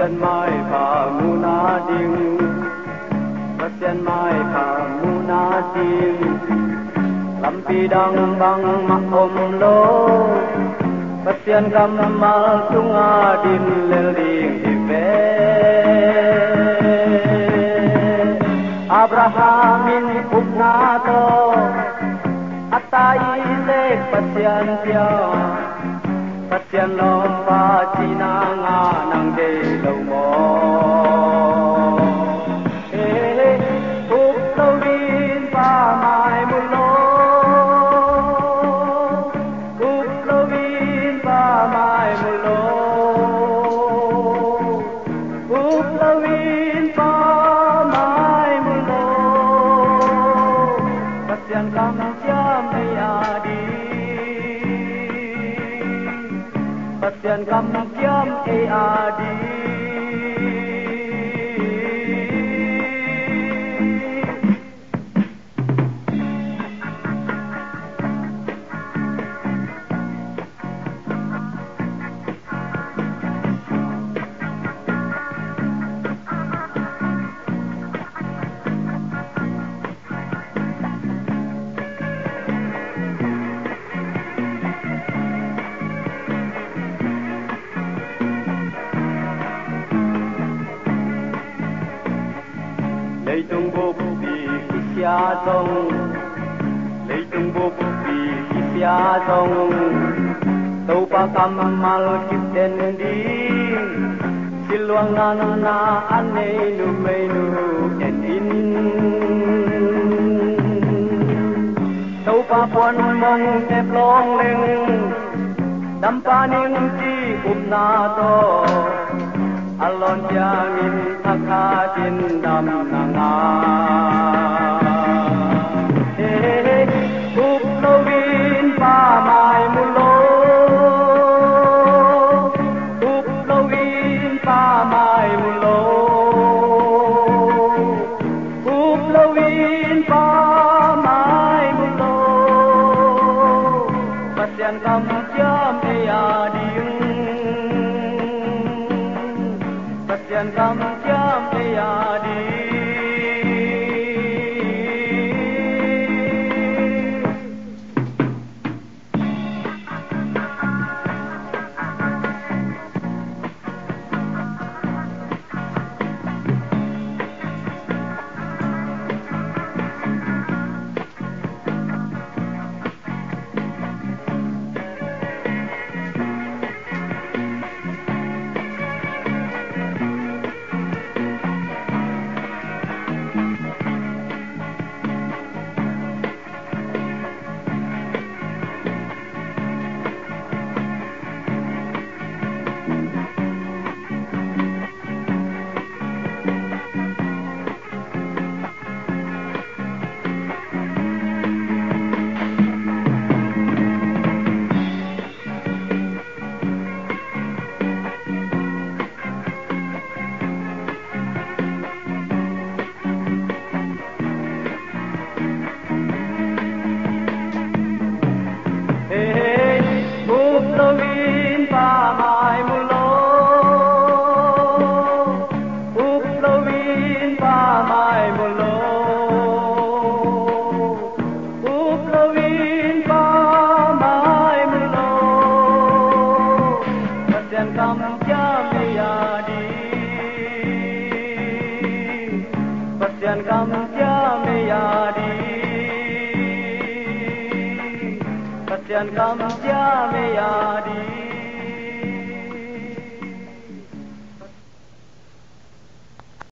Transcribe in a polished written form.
Pasyan mai pa muna ding Pasyan mai pa muna ding Lampi dang bang ma om lo Pasyan kamal sunga din leling ibe Abrahamin upnato Atai le pasyan pya Pasyan lompa cinanga nang de lâu mo Úc lâu vin pa mai mu lo Úc lâu vin pa mai mu lo Úc lâu vin pa mai mu lo Pasyan kam jam di Pasyan kam jam adi Lấy tung bố bì khi xa sông Lấy tung bố bì khi xa sông Tâu pa kam mal kip den di Silwang na ane nu may nu en in Tâu pa puan mong tep long leng Dam pa ning chi na to Alon jangin akadin dam nanga Úc lâu vin pa mai mu lo Úc lâu vin pa mai mu lo Úc lâu vin pa mai mu lo Pasyan kam jam ding Pasyan kam jam adi Pasyan kam jam adi Pasyan kam jam adi